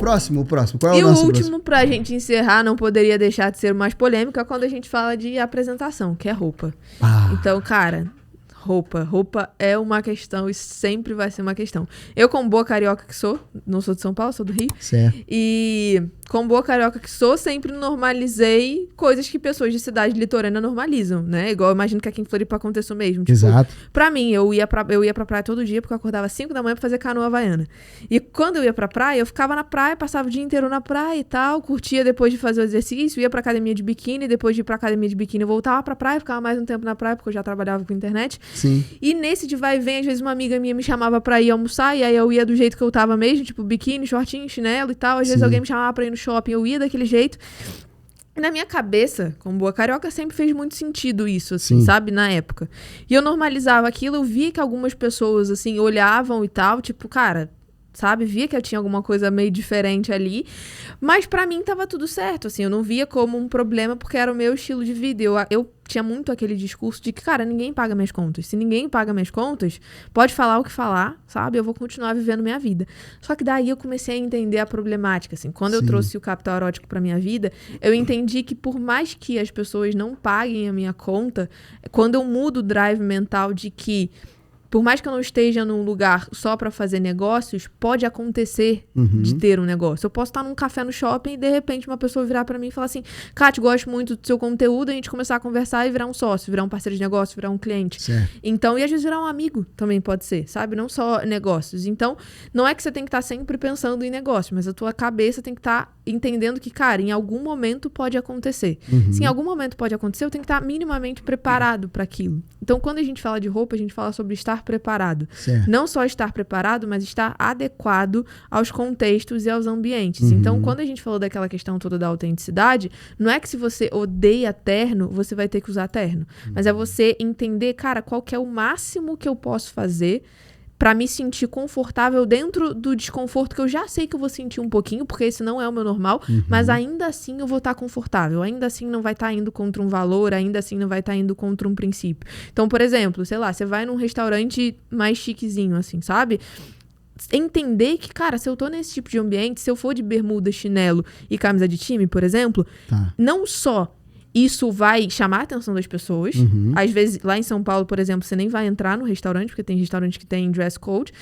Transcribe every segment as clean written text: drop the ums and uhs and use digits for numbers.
próximo. Qual é E o o nosso último, pra gente encerrar, não poderia deixar de ser mais polêmico, é quando a gente fala de apresentação, que é roupa. Então, cara, roupa é uma questão e sempre vai ser uma questão. Eu, como boa carioca que sou, não sou de São Paulo, sou do Rio. Certo. E como boa carioca que sou, sempre normalizei coisas que pessoas de cidade litorânea normalizam, né? Igual eu imagino que aqui em Floripa aconteça o mesmo. Tipo, Exato. pra mim, eu ia pra praia todo dia, porque eu acordava às 5 da manhã pra fazer canoa havaiana. E quando eu ia pra praia, eu ficava na praia, passava o dia inteiro na praia e tal, curtia depois de fazer o exercício, ia pra academia de biquíni, depois de ir pra academia de biquíni eu voltava pra praia, ficava mais um tempo na praia, porque eu já trabalhava com internet. Sim. E nesse de vai e vem, às vezes uma amiga minha me chamava pra ir almoçar, e aí eu ia do jeito que eu tava mesmo, tipo biquíni, shortinho, chinelo e tal. Às vezes alguém me chamava pra ir no shopping, eu ia daquele jeito. E na minha cabeça, como boa carioca, sempre fez muito sentido isso, assim, sabe? Na época. E eu normalizava aquilo, eu via que algumas pessoas, assim, olhavam e tal, tipo, cara, sabe? Via que eu tinha alguma coisa meio diferente ali. Mas pra mim tava tudo certo, assim, eu não via como um problema porque era o meu estilo de vida. Eu tinha muito aquele discurso de que, cara, ninguém paga minhas contas. Se ninguém paga minhas contas, pode falar o que falar, sabe? Eu vou continuar vivendo minha vida. Só que daí eu comecei a entender a problemática, assim. Quando eu trouxe o capital erótico pra minha vida, eu entendi que por mais que as pessoas não paguem a minha conta, quando eu mudo o drive mental de que por mais que eu não esteja num lugar só pra fazer negócios, pode acontecer de ter um negócio. Eu posso estar num café no shopping e, de repente, uma pessoa virar pra mim e falar assim, Kátia, gosto muito do seu conteúdo, a gente começar a conversar e virar um sócio, virar um parceiro de negócio, virar um cliente. Certo. Então, e às vezes virar um amigo também pode ser, sabe? Não só negócios. Então, não é que você tem que estar sempre pensando em negócio, mas a tua cabeça tem que estar entendendo que, cara, em algum momento pode acontecer. Se em algum momento pode acontecer, eu tenho que estar minimamente preparado para aquilo. Então, quando a gente fala de roupa, a gente fala sobre estar preparado. Certo. Não só estar preparado, mas estar adequado aos contextos e aos ambientes. Então, quando a gente falou daquela questão toda da autenticidade, não é que se você odeia terno, você vai ter que usar terno. Mas é você entender, cara, qual que é o máximo que eu posso fazer pra me sentir confortável dentro do desconforto que eu já sei que eu vou sentir um pouquinho, porque esse não é o meu normal, mas ainda assim eu vou estar confortável, ainda assim não vai estar indo contra um valor, ainda assim não vai estar indo contra um princípio. Então, por exemplo, sei lá, você vai num restaurante mais chiquezinho, assim, sabe? Entender que, cara, se eu tô nesse tipo de ambiente, se eu for de bermuda, chinelo e camisa de time, por exemplo, não só isso vai chamar a atenção das pessoas. Às vezes, lá em São Paulo, por exemplo, você nem vai entrar no restaurante, porque tem restaurante que tem dress code.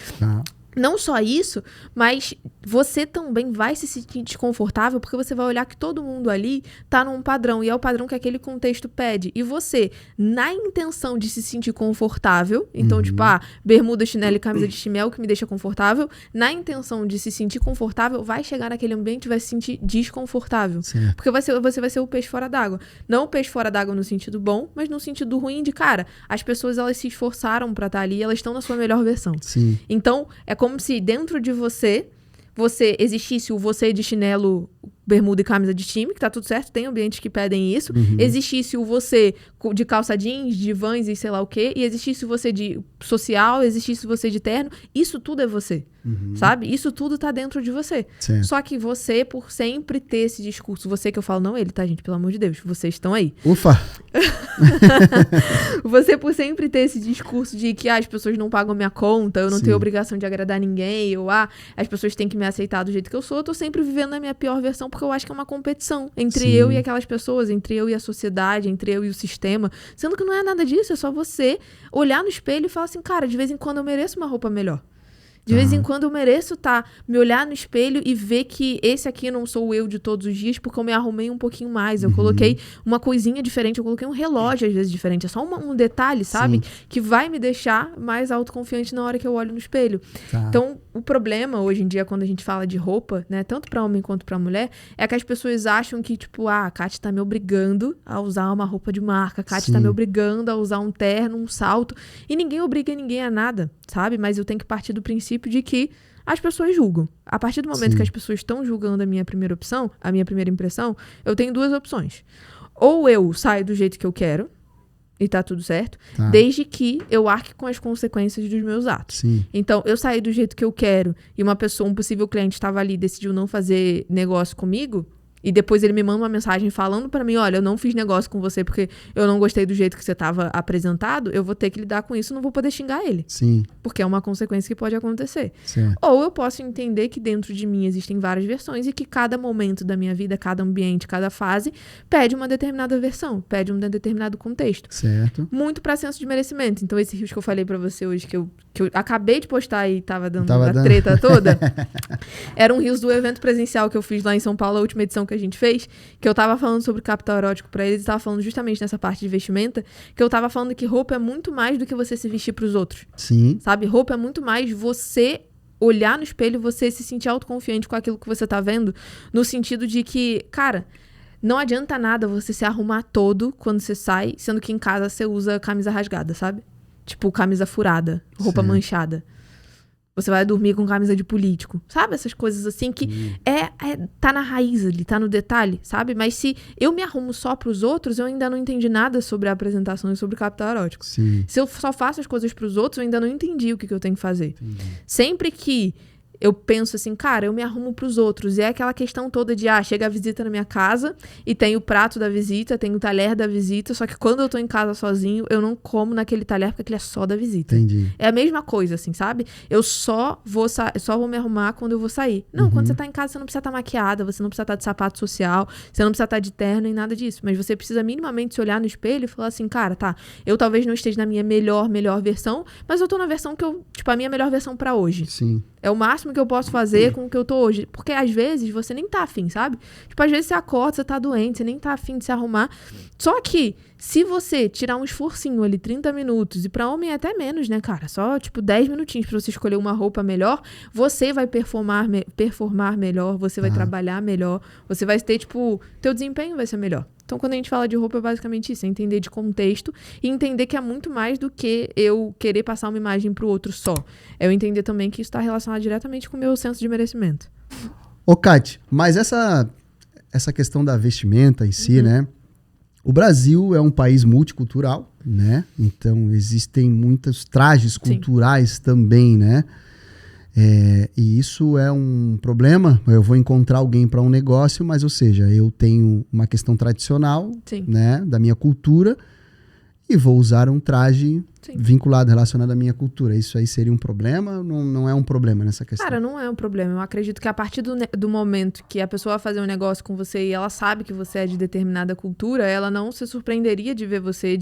Não só isso, mas você também vai se sentir desconfortável porque você vai olhar que todo mundo ali tá num padrão, e é o padrão que aquele contexto pede. E você, na intenção de se sentir confortável, então, tipo, bermuda, chinelo e camisa de time é o que me deixa confortável, na intenção de se sentir confortável, vai chegar naquele ambiente e vai se sentir desconfortável. Certo. Porque você vai ser o peixe fora d'água. Não o peixe fora d'água no sentido bom, mas no sentido ruim de, cara, as pessoas, elas se esforçaram pra estar ali, elas estão na sua melhor versão. Sim. Então, é como se dentro de você existisse o você de chinelo, bermuda e camisa de time, que tá tudo certo, tem ambientes que pedem isso. Existisse o você de calça jeans, de Vans e sei lá o quê, e existisse o você de social, existisse o você de terno. Isso tudo é você, sabe? Isso tudo tá dentro de você. Certo. Só que você, por sempre ter esse discurso, você que eu falo, não ele, tá, gente? Pelo amor de Deus, vocês estão aí. Ufa! Você por sempre ter esse discurso de que as pessoas não pagam minha conta, eu não tenho obrigação de agradar ninguém, ou as pessoas têm que me aceitar do jeito que eu sou, eu tô sempre vivendo a minha pior versão, porque eu acho que é uma competição entre eu e aquelas pessoas, entre eu e a sociedade, entre eu e o sistema, sendo que não é nada disso, é só você olhar no espelho e falar assim, cara, de vez em quando eu mereço uma roupa melhor. De vez em quando eu mereço me olhar no espelho e ver que esse aqui não sou eu de todos os dias, porque eu me arrumei um pouquinho mais. Eu coloquei uma coisinha diferente, eu coloquei um relógio às vezes diferente. É só um detalhe, sabe? Que vai me deixar mais autoconfiante na hora que eu olho no espelho. Então, o problema hoje em dia, quando a gente fala de roupa, né, tanto pra homem quanto pra mulher, é que as pessoas acham que, tipo, a Kátia tá me obrigando a usar uma roupa de marca, a Kátia tá me obrigando a usar um terno, um salto, e ninguém obriga ninguém a nada, sabe? Mas eu tenho que partir do princípio de que as pessoas julgam. A partir do momento que as pessoas estão julgando a minha primeira opção, a minha primeira impressão, eu tenho duas opções. Ou eu saio do jeito que eu quero, e tá tudo certo, desde que eu arque com as consequências dos meus atos. Então, eu saí do jeito que eu quero, e um possível cliente estava ali e decidiu não fazer negócio comigo, e depois ele me manda uma mensagem falando pra mim, olha, eu não fiz negócio com você porque eu não gostei do jeito que você tava apresentado, eu vou ter que lidar com isso, não vou poder xingar ele. Sim. Porque é uma consequência que pode acontecer. Certo. Ou eu posso entender que dentro de mim existem várias versões e que cada momento da minha vida, cada ambiente, cada fase, pede uma determinada versão, pede um determinado contexto. Certo. Muito pra senso de merecimento. Então, esse rios que eu falei pra você hoje, que eu acabei de postar e tava dando a treta toda, era um rios do evento presencial que eu fiz lá em São Paulo, a última edição que a gente fez, que eu tava falando sobre capital erótico pra eles e tava falando justamente nessa parte de vestimenta, que eu tava falando que roupa é muito mais do que você se vestir pros outros. Sim. Sabe? Roupa é muito mais você olhar no espelho, você se sentir autoconfiante com aquilo que você tá vendo, no sentido de que, cara, não adianta nada você se arrumar todo quando você sai, sendo que em casa você usa camisa rasgada, sabe? Tipo, camisa furada, roupa manchada. Você vai dormir com camisa de político. Sabe? Essas coisas assim que tá na raiz ali, tá no detalhe, sabe? Mas se eu me arrumo só pros outros, eu ainda não entendi nada sobre a apresentação e sobre o capital erótico. Sim. Se eu só faço as coisas pros outros, eu ainda não entendi o que eu tenho que fazer. Sempre que eu penso assim, cara, eu me arrumo pros outros. E é aquela questão toda de, chega a visita na minha casa e tem o prato da visita, tem o talher da visita, só que quando eu tô em casa sozinho, eu não como naquele talher porque aquele é só da visita. Entendi. É a mesma coisa, assim, sabe? Eu só vou me arrumar quando eu vou sair. Não, quando você tá em casa, você não precisa estar maquiada, você não precisa estar de sapato social, você não precisa estar de terno nem nada disso. Mas você precisa minimamente se olhar no espelho e falar assim, cara, tá, eu talvez não esteja na minha melhor versão, mas eu tô na versão que a minha melhor versão pra hoje. Sim. É o máximo que eu posso fazer com o que eu tô hoje. Porque às vezes você nem tá afim, sabe? Tipo, às vezes você acorda, você tá doente, você nem tá afim de se arrumar. Só que, se você tirar um esforcinho ali, 30 minutos, e pra homem é até menos, né, cara? Só, 10 minutinhos pra você escolher uma roupa melhor, você vai performar melhor, você vai trabalhar melhor, você vai ter, teu desempenho vai ser melhor. Então, quando a gente fala de roupa, é basicamente isso. É entender de contexto e entender que é muito mais do que eu querer passar uma imagem pro outro só. É eu entender também que isso está relacionado diretamente com o meu senso de merecimento. Ô, Kati, mas essa questão da vestimenta em si, né? O Brasil é um país multicultural, né? Então, existem muitos trajes culturais também, né? E isso é um problema. Eu vou encontrar alguém para um negócio, mas, ou seja, eu tenho uma questão tradicional, né, da minha cultura e vou usar um traje vinculado, relacionado à minha cultura. Isso aí seria um problema ou não é um problema nessa questão? Cara, não é um problema. Eu acredito que a partir do momento que a pessoa vai fazer um negócio com você e ela sabe que você é de determinada cultura, ela não se surpreenderia de ver você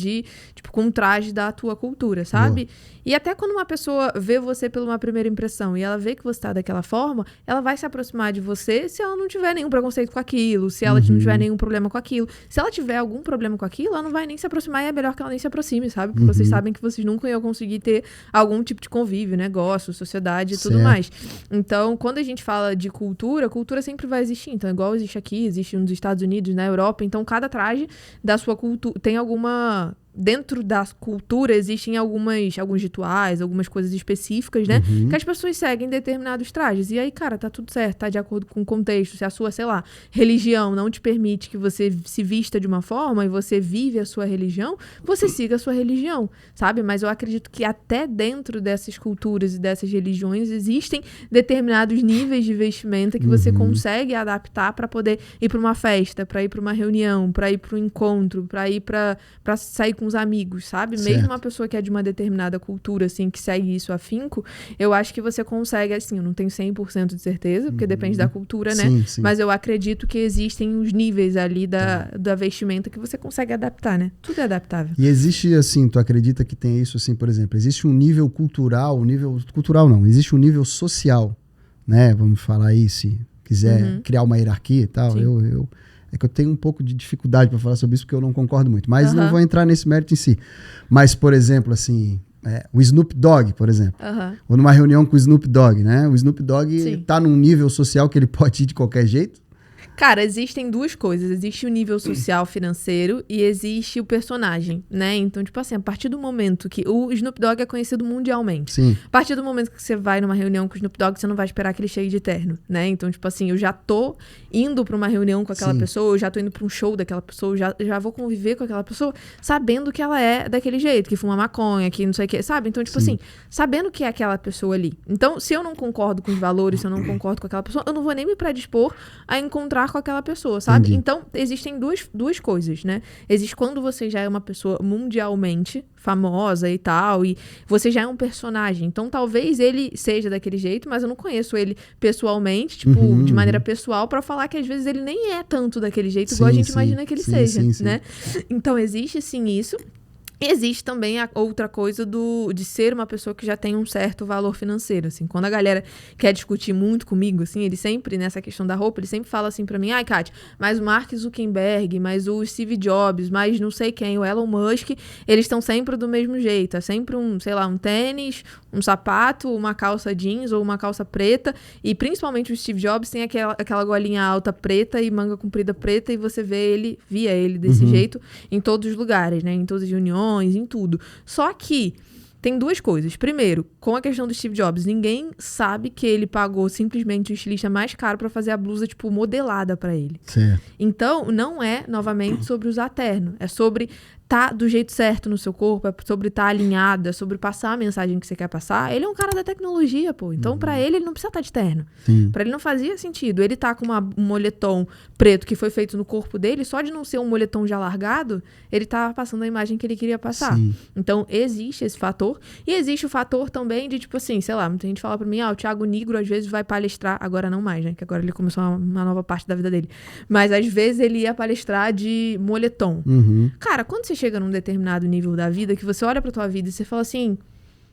com um traje da tua cultura, sabe? E até quando uma pessoa vê você pela uma primeira impressão e ela vê que você tá daquela forma, ela vai se aproximar de você se ela não tiver nenhum preconceito com aquilo, se ela não tiver nenhum problema com aquilo. Se ela tiver algum problema com aquilo, ela não vai nem se aproximar e é melhor que ela nem se aproxime, sabe? Porque vocês sabem que vocês nunca iam conseguir ter algum tipo de convívio, negócio, sociedade e tudo mais. Então, quando a gente fala de cultura sempre vai existir. Então, igual existe aqui, existe nos Estados Unidos, na Europa. Então, cada traje da sua cultura tem alguma... Dentro da cultura existem alguns rituais, algumas coisas específicas, né? Que as pessoas seguem determinados trajes. E aí, cara, tá tudo certo, tá de acordo com o contexto. Se a sua, religião não te permite que você se vista de uma forma e você vive a sua religião, você siga a sua religião, sabe? Mas eu acredito que até dentro dessas culturas e dessas religiões existem determinados níveis de vestimenta que você consegue adaptar para poder ir para uma festa, para ir para uma reunião, para ir para um encontro, para ir para sair com os amigos, sabe? Certo. Mesmo uma pessoa que é de uma determinada cultura, assim, que segue isso afinco, eu acho que você consegue, assim, eu não tenho 100% de certeza, porque depende da cultura, né? Sim. Mas eu acredito que existem os níveis ali da vestimenta que você consegue adaptar, né? Tudo é adaptável. E existe, assim, tu acredita que tem isso, assim, por exemplo, existe um nível cultural, existe um nível social, né? Vamos falar aí, se quiser criar uma hierarquia e tal, é que eu tenho um pouco de dificuldade para falar sobre isso, porque eu não concordo muito. Mas não vou entrar nesse mérito em si. Mas, por exemplo, assim, o Snoop Dogg, por exemplo. Ou numa reunião com o Snoop Dogg, né? O Snoop Dogg tá num nível social que ele pode ir de qualquer jeito. Cara, existem duas coisas. Existe o nível social financeiro e existe o personagem, né? Então, a partir do momento que... O Snoop Dogg é conhecido mundialmente. Sim. A partir do momento que você vai numa reunião com o Snoop Dogg, você não vai esperar que ele chegue de terno, né? Então, eu já tô indo pra uma reunião com aquela pessoa, eu já tô indo pra um show daquela pessoa, eu já vou conviver com aquela pessoa sabendo que ela é daquele jeito, que fuma maconha, que não sei o que, sabe? Então, sabendo que é aquela pessoa ali. Então, se eu não concordo com os valores, se eu não concordo com aquela pessoa, eu não vou nem me predispor a encontrar encontrar com aquela pessoa, sabe? Entendi. Então, existem duas coisas, né? Existe quando você já é uma pessoa mundialmente famosa e tal, e você já é um personagem. Então, talvez ele seja daquele jeito, mas eu não conheço ele pessoalmente, tipo, de maneira pessoal, pra falar que às vezes ele nem é tanto daquele jeito, igual a gente imagina que ele seja, né? Então, existe sim isso. Existe também a outra coisa de ser uma pessoa que já tem um certo valor financeiro, assim. Quando a galera quer discutir muito comigo, assim, ele sempre, nessa questão da roupa, ele sempre fala assim pra mim, ai, Kátia, mas o Mark Zuckerberg, mas o Steve Jobs, mas não sei quem, o Elon Musk, eles estão sempre do mesmo jeito. É sempre um tênis, um sapato, uma calça jeans ou uma calça preta, e principalmente o Steve Jobs tem aquela golinha alta preta e manga comprida preta, e você via ele desse jeito em todos os lugares, né? Em todas as reuniões, em tudo. Só que tem duas coisas. Primeiro, com a questão do Steve Jobs, ninguém sabe que ele pagou simplesmente o estilista mais caro pra fazer a blusa, tipo, modelada pra ele. Certo. Então, não é, novamente, sobre usar terno. É sobre tá do jeito certo no seu corpo, é sobre estar alinhado, é sobre passar a mensagem que você quer passar. Ele é um cara da tecnologia, pô. Então, pra ele não precisa estar de terno. Sim. Pra ele não fazia sentido. Ele tá com um moletom preto que foi feito no corpo dele, só de não ser um moletom já largado, ele tá passando a imagem que ele queria passar. Sim. Então, existe esse fator. E existe o fator também de, tipo assim, sei lá, muita gente fala pra mim, o Thiago Nigro às vezes vai palestrar, agora não mais, né? Que agora ele começou uma nova parte da vida dele. Mas às vezes ele ia palestrar de moletom. Cara, quando você chega num determinado nível da vida, que você olha pra tua vida e você fala assim,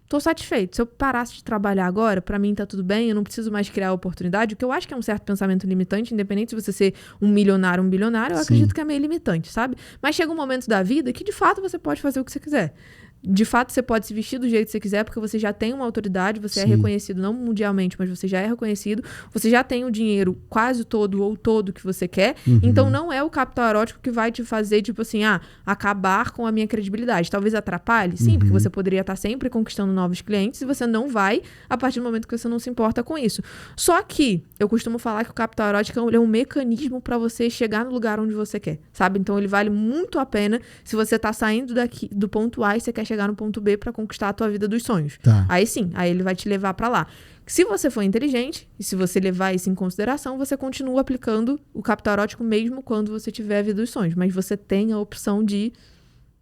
tô satisfeito. Se eu parasse de trabalhar agora, pra mim tá tudo bem, eu não preciso mais criar oportunidade, o que eu acho que é um certo pensamento limitante, independente se você ser um milionário ou um bilionário, eu acredito que é meio limitante, sabe? Mas chega um momento da vida que, de fato, você pode fazer o que você quiser. De fato, você pode se vestir do jeito que você quiser, porque você já tem uma autoridade, você é reconhecido, não mundialmente, mas você já é reconhecido, você já tem o dinheiro quase todo ou todo que você quer, então não é o capital erótico que vai te fazer, tipo assim, acabar com a minha credibilidade. Talvez atrapalhe, sim, porque você poderia estar sempre conquistando novos clientes e você não vai a partir do momento que você não se importa com isso. Só que eu costumo falar que o capital erótico é um mecanismo para você chegar no lugar onde você quer, sabe? Então ele vale muito a pena se você tá saindo daqui do ponto A e você quer chegar no ponto B para conquistar a tua vida dos sonhos. Tá. Aí sim, aí ele vai te levar para lá. Se você for inteligente, e se você levar isso em consideração, você continua aplicando o capital erótico mesmo quando você tiver a vida dos sonhos. Mas você tem a opção de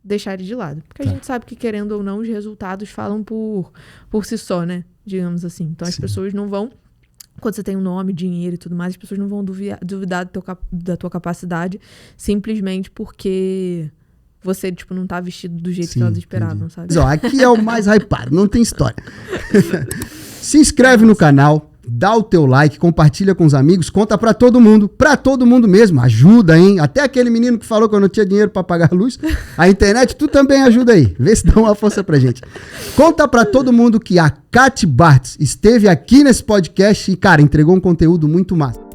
deixar ele de lado. Porque a gente sabe que, querendo ou não, os resultados falam por si só, né? Digamos assim. Então as pessoas não vão... Quando você tem um nome, dinheiro e tudo mais, as pessoas não vão duvidar da tua capacidade simplesmente porque... você, tipo, não tá vestido do jeito que elas esperavam, sabe? Mas, ó, aqui é o mais hypado, não tem história. Se inscreve no canal, dá o teu like, compartilha com os amigos, conta pra todo mundo mesmo, ajuda, hein? Até aquele menino que falou que eu não tinha dinheiro pra pagar a luz, a internet, tu também ajuda aí, vê se dá uma força pra gente. Conta pra todo mundo que a Kátia Bartz esteve aqui nesse podcast e, cara, entregou um conteúdo muito massa.